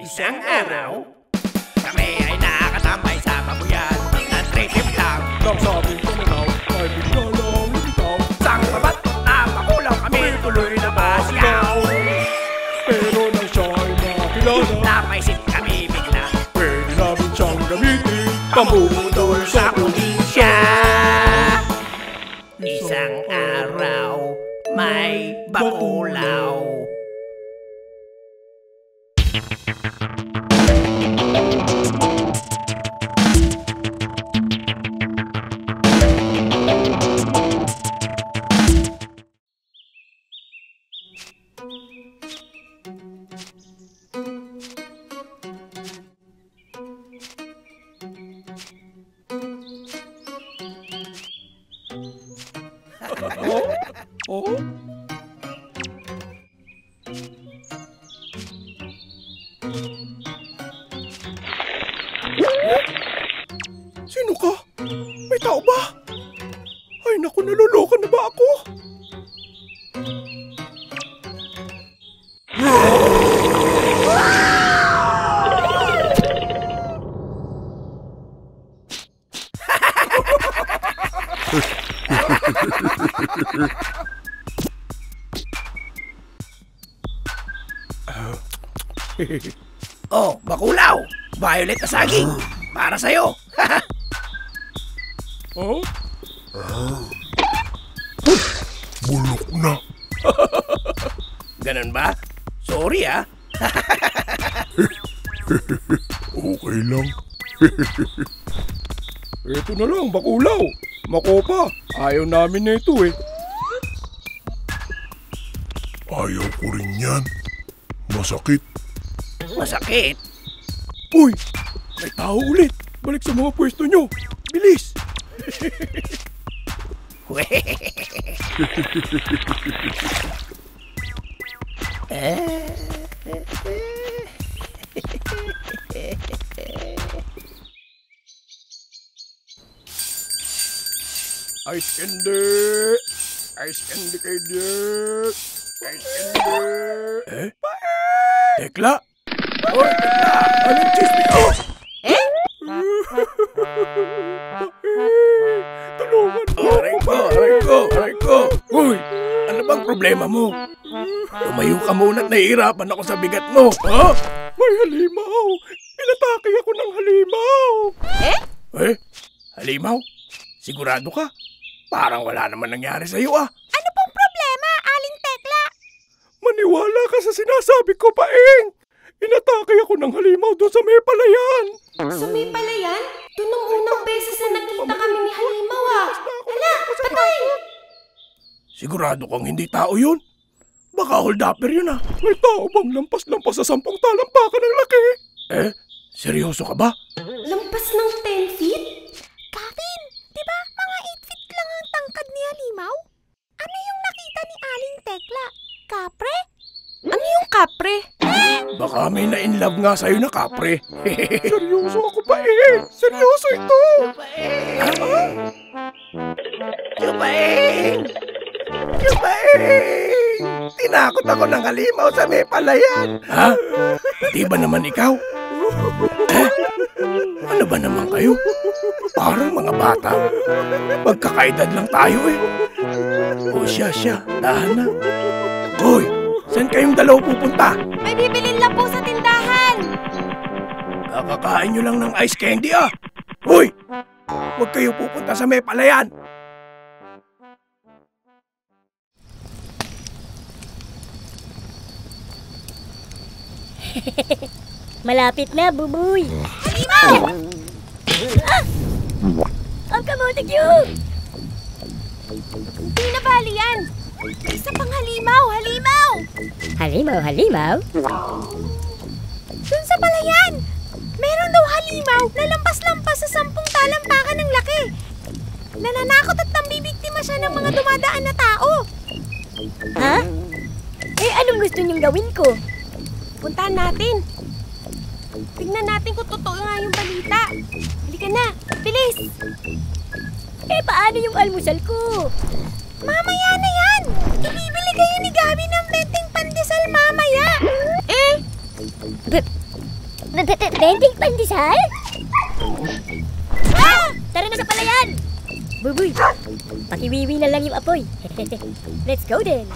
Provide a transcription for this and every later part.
Isang araw, kami ay nakatambay sa pabuyan ng trip lang. Nang sa aming pananaw ay bigla lang lumitaw. Sang babat na makulaw kami tuloy na pasiyaw. Pero nang siya ay makilala, Napaisip kami bigla, pwede namin siyang gamitin pamumutol sa probinsya. Isang araw, may bakulaw. Oh? Sino ka? May tao ba? Ay naku, naloloka na ba ako? Oh, bakulaw! Violet na saging! Para sa'yo! Oh? Bulok na. Ganun ba? Sorry ah! Okay lang. Ito na lang, bakulaw. Makopa, ayaw namin na ito eh. Ayaw ko rin yan. Masakit. Masakit! Uy! May tao ulit! Balik sa mga pwesto nyo! Bilis! Ice candy! Ice candy kay Dick! Ice candy! Tekla! Hoy, Tekla! Anong chismi? Oh! Tulungan mo! Aray ko! Uy! Ano bang problema mo? Tumayo ka muna at nahihirapan ako sa bigat mo! Ha? May halimaw! Inatake ako ng halimaw! Eh? Halimaw? Sigurado ka? Parang wala naman nangyari sa'yo ah! Ano pong problema, Aling Tekla? Maniwala ka sa sinasabi ko, Paeng! Inatake ako ng halimaw doon sa may palayan! Sa may palayan? Doon nung unang beses na nakita kami ni Halimaw ah! Hala, patay! Sigurado kang hindi tao yun? Baka hold-upper yun ah! May tao bang lampas-lampas sa 10 talampakan ng laki? Eh? Seryoso ka ba? Lampas ng 10 feet? Kevin, di ba mga 8 feet lang ang tangkad ni Halimaw? Ano yung nakita ni Aling Tekla? Kapre? Ano yung kapre? Baka may na-inlove nga sa'yo na kapre. Seryoso ako, Paeng! Seryoso ito! Chupaeng! Tinakot ako ng halimaw sa may palayan. Ha? Di ba naman ikaw? Eh? Ano ba naman kayo? Parang mga bata. Magkakaedad lang tayo eh. O siya, dahan na. Hoy, saan kayong dalaw pupunta? May bibilin lang po sa tindahan! Kakakain nyo lang ng ice candy ah. Hoy! Huwag kayo pupunta sa may palayan. Malapit na, Buboy. Halimaw! Ang kamotik yun! Di na bali yan! May isa pang halimaw! Halimaw? Doon sa palayan! Meron daw halimaw na lampas-lampas sa 10 talampakan ng laki. Nananakot at nambibiktima siya ng mga dumadaan na tao. Ha? Eh, anong gusto niyong gawin ko? Puntahan natin. Tingnan natin kung totoo nga yung balita. Halika na, bilis! Eh, paano yung almusal ko? Mamaya na yan! Ibibili kayo ni Gabi ng beteng pandesal mamaya! Bending pandesal? Ah! Tara na sa palayan! Buboy, pakiwiwi na lang yung apoy. Let's go then!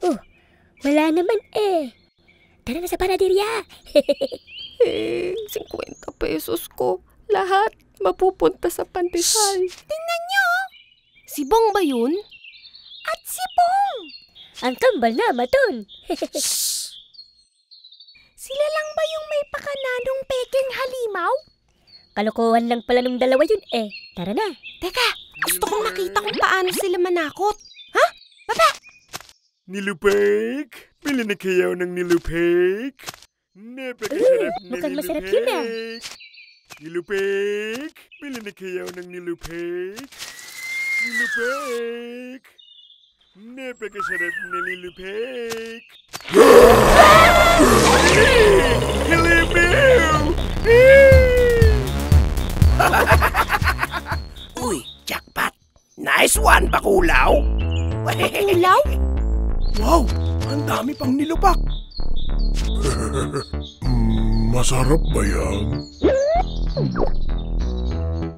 Oh, wala naman eh. Tara na sa panaderya. 50 pesos ko. Lahat mapupunta sa pandesal. Tingnan nyo! Si Bong ba yun? At si Bong! Ang kambal na maton. Sila lang ba yung may pakananong peking halimaw? Kalokohan lang pala nung dalawa yun eh. Tara na. Teka, gusto kong makita kung paano sila manakot. Ha? Baba! Nilupek! Bili na kayo ng nilupek! Napakasarap na mukhang masarap nilupek! yun ah. Nilupek! Bili na kayo ng nilupek! Nilupek! Napakasarap na nilupek! Halimaw! Uy, jackpot! Nice one, Bakulaw! Ulaw? Wow, ang dami pang nilupak. Masarap ba yan?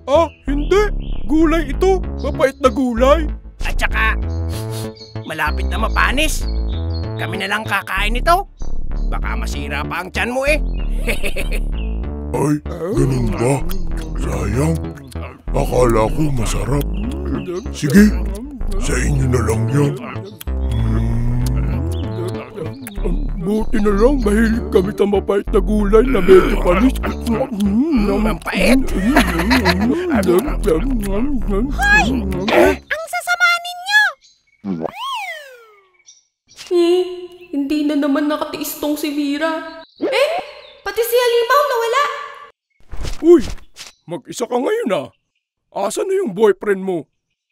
Oh, Hindi! Gulay ito! Mapait na gulay! at saka, malapit na mapanis. Kami na lang kakain ito. Baka masira pa ang tiyan mo eh. Ay, ganun ba? Sayang. Akala ko masarap. Sige, sa inyo na lang yan. Buti na lang, mahilig kami sa mapait na gulay na medyo panis. Ang pait. Ang sasama ninyo! Hindi na naman nakatiis tong si Mira. Pati si Halimaw nawala. Uy, mag-isa ka ngayon ah. Asa na yung boyfriend mo?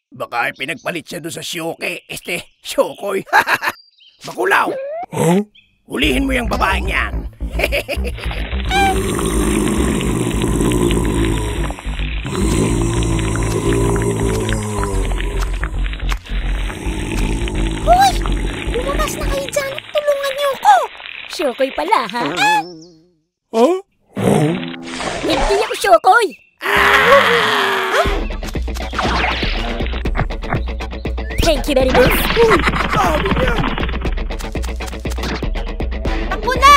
Baka ay pinagpalit siya doon sa Syoke. Syokoy. Bakulaw, Ha? hulihin mo yung babaeng yan. Hoy! Lumabas na kayo dyan at tulungan niyo ko. Syokoy pala ha? Ha? Hindi ako Syokoy. Thank you very much. Sabi niya. Takbo na!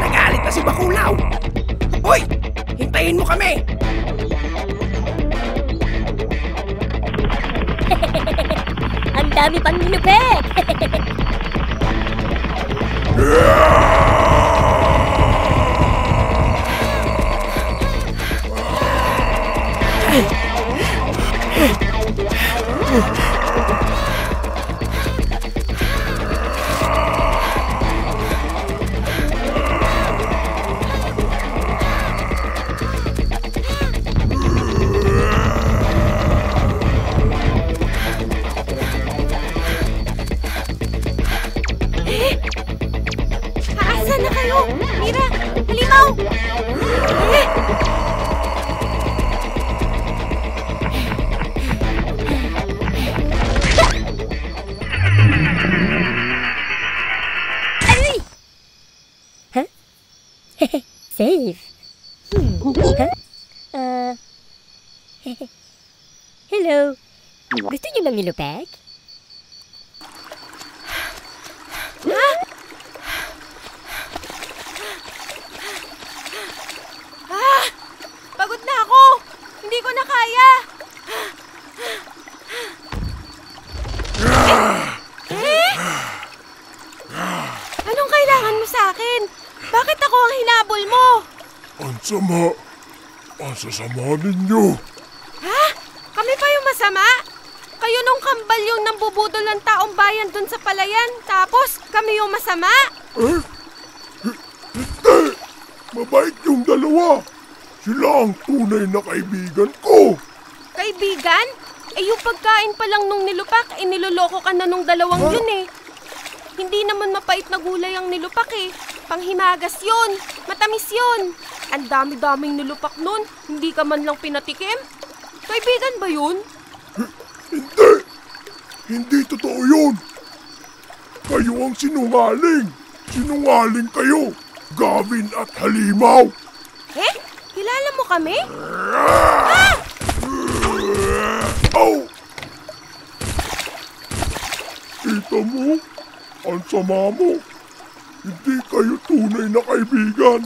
Nagalit na si Bakulaw. Hoy, hintayin mo kami. Ang dami pang nilupek. Aasan na kayo? Mira! Halimaw! Ay! Huh? Safe. Huh? Hello. Gusto niyo ng nilupek? Pagod na ako! Hindi ko na kaya! Anong kailangan mo sa akin? Bakit ako ang hinabol mo? Ang sama. Ang sasama ninyo. Ha? Kami pa yung masama? Kayo nung kambal yung nambubudol ng taong bayan dun sa palayan, tapos kami yung masama? Hindi! Mabait yung dalawa. Sila ang tunay na kaibigan ko. Kaibigan? yung pagkain pa lang nung nilupak, niloloko ka na nung dalawang yun eh. Hindi naman mapait na gulay ang nilupak eh. Panghimagas yun. Matamis yun. Ang dami-daming nilupak nun. Hindi ka man lang pinatikim. Kaibigan ba yun? Hindi! Hindi totoo yun! Kayo ang sinungaling! Sinungaling kayo! Gavin at Halimaw! Eh? Kilala mo kami? Ow! Kita mo? Ang sama mo! Hindi kayo tunay na kaibigan!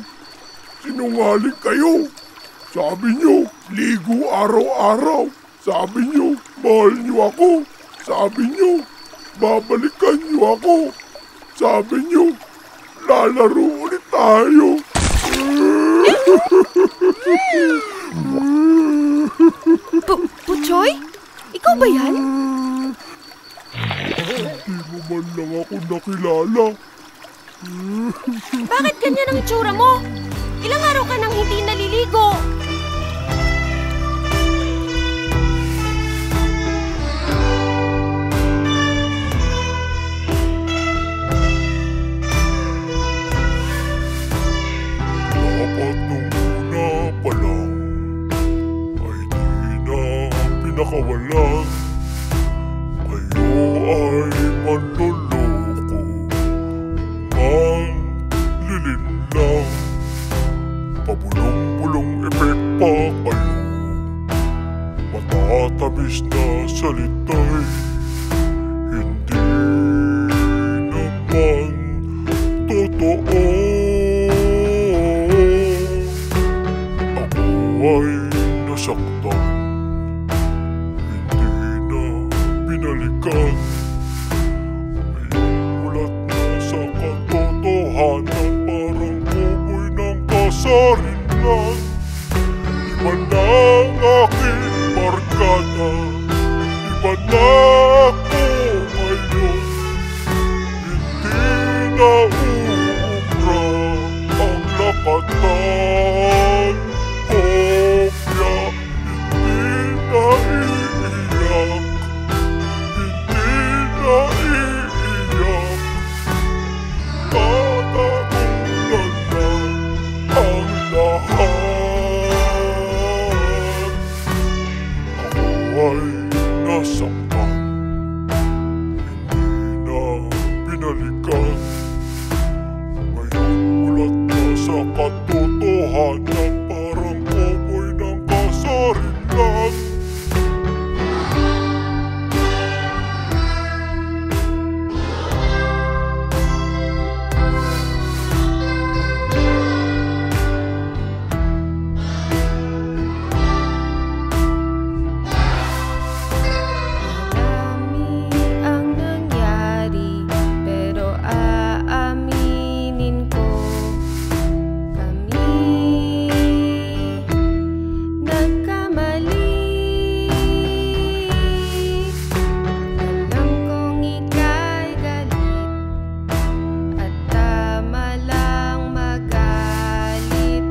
Sinungaling kayo! Sabi nyo, ligo araw-araw! Sabi nyo, mahal nyo ako! Sabi nyo, babalikan nyo ako! Sabi nyo, lalaro ulit tayo! Puchoy? Ikaw ba yan? Hindi mo man lang ako nakilala. Bakit ganyan ang itsura mo? Ilang araw ka nang hindi naliligo. Dapat nung una pa lang ay di na pinakawalan. Kayo ay manloloko, manlilinlang, pabulong-bulong epek pa kayo. Matatamis na salita'y hindi naman totoo. Ako ay nasaktan, hindi na binalikan. Ngayon mulat na sa katotohanan, parang kuboy ng kasarinlan. Iba na ang aking barkada, iba na ako ngayon. Hindi na uubra ang lakatan. Kopya, hindi na iiyak, hindi na iiyak. Tatagunan na ang lahat. Ako ay nasaktan, hindi na binalikan. Ngayon mulat na sa katotohanan, parang kuboy ng kasarinlan. Marami ang nangyari, pero aaminin ko, kami nagkamali. Alam kong ika'y galit, at tama lang magalit.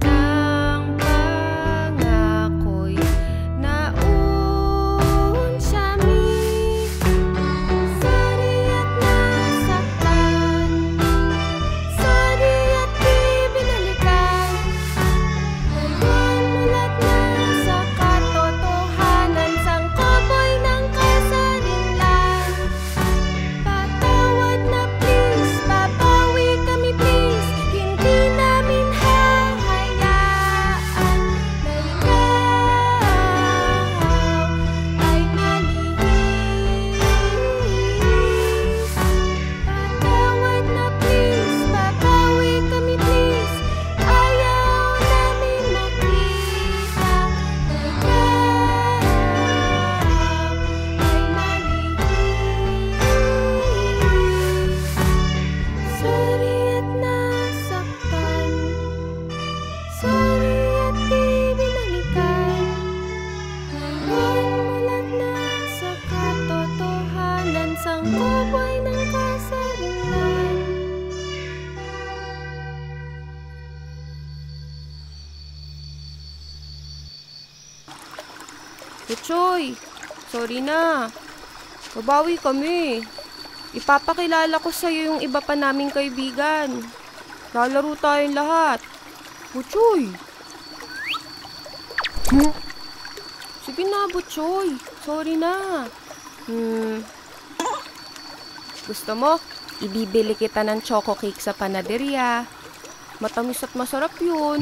Nang pangako'y nauunsami. Sorry at nasaktan, sorry at di binalikan. Ngayon mulat na sa katotohanan, sangkoboy ng kasarinlan. Patawad na please, babawi kami please. Hindi namin hahayaan na ikaw ay malihis. Patawad na please, babawi kami please. Ayaw namin makita na ikaw ay malihis. Sorry at nasaktan, sorry at di binalikan. Ngayon mulat na sa katotohanan, sangkoboy ng kasarinlan. Puchoy, Sorry na. Babawi kami. Ipapakilala ko sa'yo yung iba pa naming kaibigan. Lalaro tayong lahat. Butchoy. Sige na, Butchoy. Sorry na. Gusto mo? Ibibili kita ng choco cake sa panaderya. Matamis at masarap yun.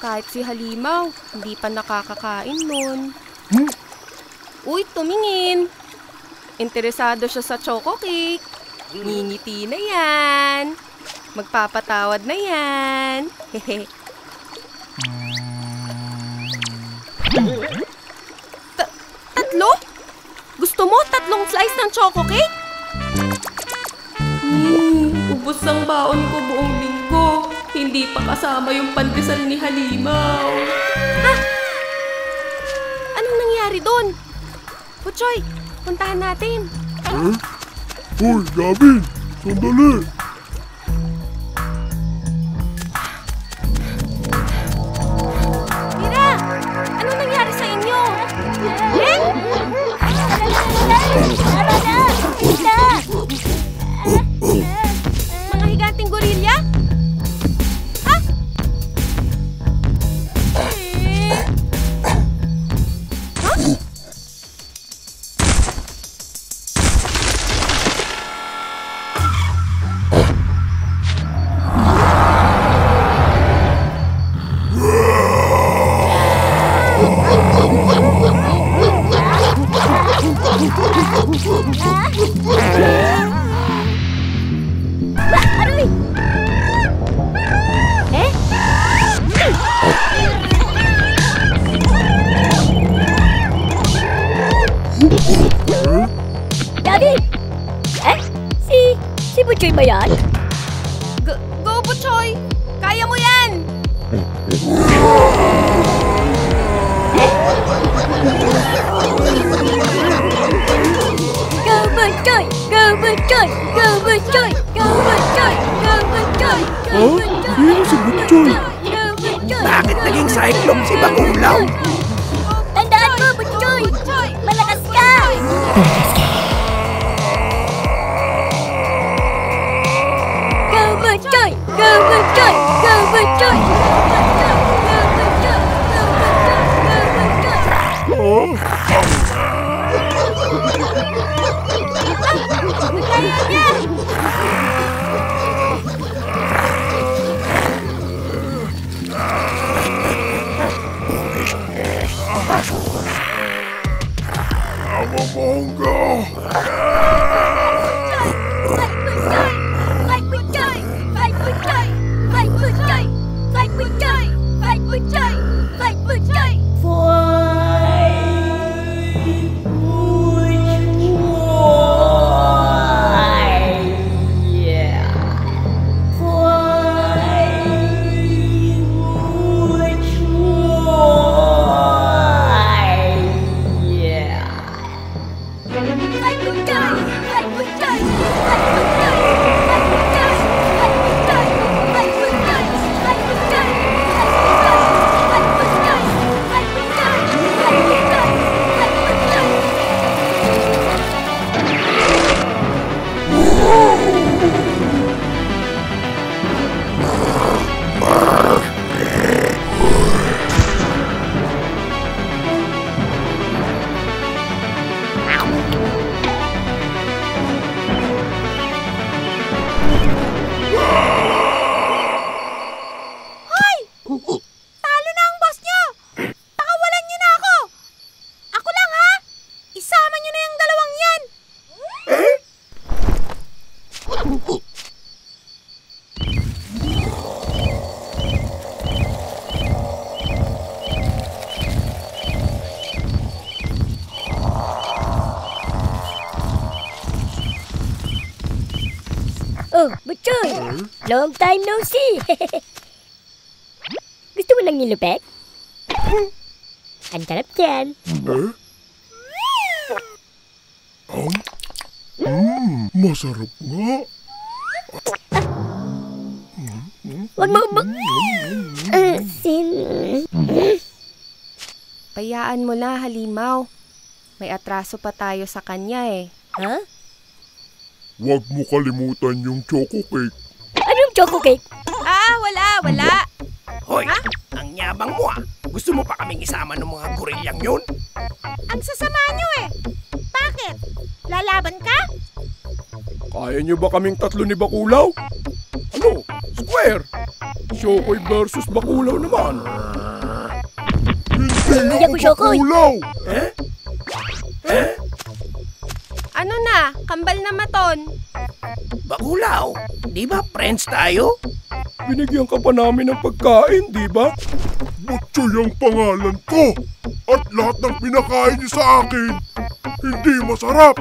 Kahit si Halimaw, hindi pa nakakakain nun. Uy, tumingin. Interesado siya sa choco cake. Ngingiti na yan. Magpapatawad na yan. Hehe. Tatlo? Gusto mo tatlong slice ng choco cake? Ubus ang baon ko buong linggo. Hindi pa kasama yung pandesal ni Halimaw. Ha? Anong nangyari doon? Butchoy, puntahan natin. Hoy, Gavin! Sandali! Mira! Anong nangyari sa inyo? Mga higanting gorilya? Ha? Aroy! David! Si Butchoy ba yan? Go, Butchoy! Kaya mo yan! Go Butchoy! Go Butchoy! Go Butchoy! Go Butchoy! Go Butchoy! Go Butchoy! Sino si Butchoy? Go Butchoy! Bakit naging cyclone si Bakulaw? Tandaan mo, Butchoy! Malakas ka! Go Butchoy! Go Butchoy! Go Butchoy! Monggo! Fight Butchoy! Fight Butchoy! Fight Butchoy! Fight Butchoy! Fight Butchoy! Fight Butchoy! Talo na ang boss nyo! Pakawalan nyo na ako! Ako lang ha! Isama nyo na yung dalawang yan! Oh, Butchoy! Long time no see! Gusto mo ng nilupet? Ang sarap yan. Masarap nga. Wag mo Payaan mo na, Halimaw. May atraso pa tayo sa kanya eh. Ha? Huwag mo kalimutan yung choco cake. Anong choco cake? Wala. Hoy, ang yabang mo ah. Gusto mo pa kaming isama ng mga gorilyang yun? Ang sasama nyo eh. Bakit? Lalaban ka? Kaya niyo ba kaming tatlo ni Bakulaw? Ano? Square! Shokoy versus Bakulaw naman. Hindi ako Shokoy. Bakulaw! Ano na? Kambal na maton. Bakulaw, di ba friends tayo? Binigyan ka pa namin ng pagkain, di ba? Butchoy ang pangalan ko! At lahat ng pinakain niyo sa akin, hindi masarap!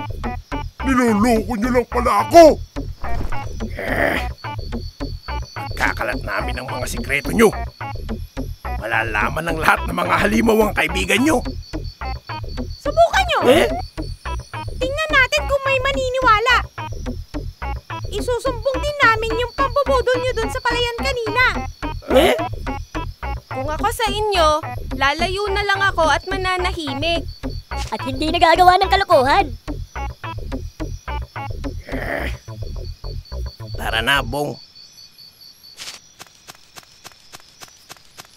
Niloloko niyo lang pala ako! Pagkakalat namin ang mga sikreto nyo. Malalaman ng lahat ng mga halimaw ang kaibigan nyo. Subukan nyo. Tingnan natin kung may maniniwala. Isusumbong din namin yung pambubudol nyo dun sa palayan kanina. Kung ako sa inyo, lalayo na lang ako at mananahimik. At hindi nagagawa ng kalokohan. Tara na, Bong.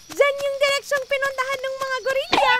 Diyan yung direksyong pinuntahan ng mga gorilya.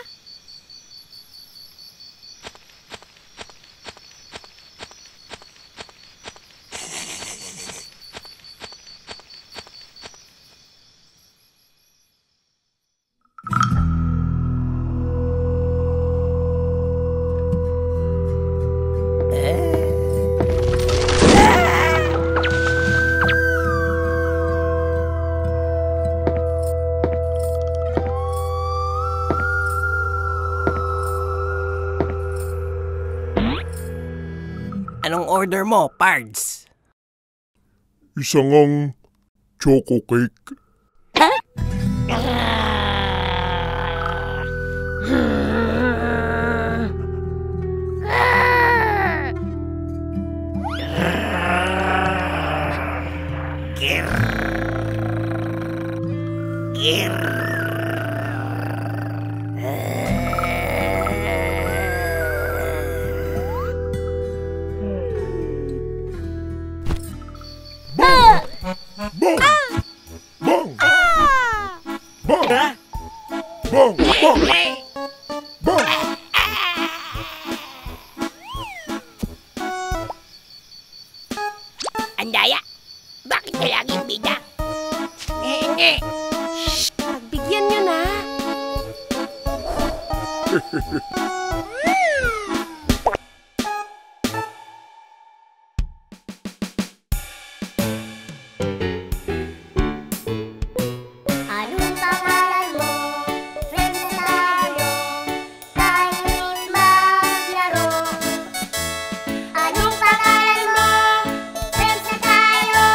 Anong order mo, Pards? Isang ang choco cake. Bang! Bang! Bang! Bang! Bang! Bang! Andaya, bakit ka laging bida? Pagbigyan nyo na. Anong pangalan mo? Friends na tayo, tayo'y maglaro. Anong pangalan mo? Friends na tayo,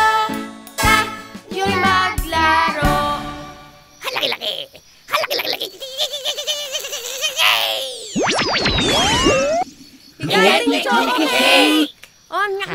tayo'y maglaro. Halaki-laki! Halaki-laki-laki! Bigyan yung choco cake. Oh, nyak.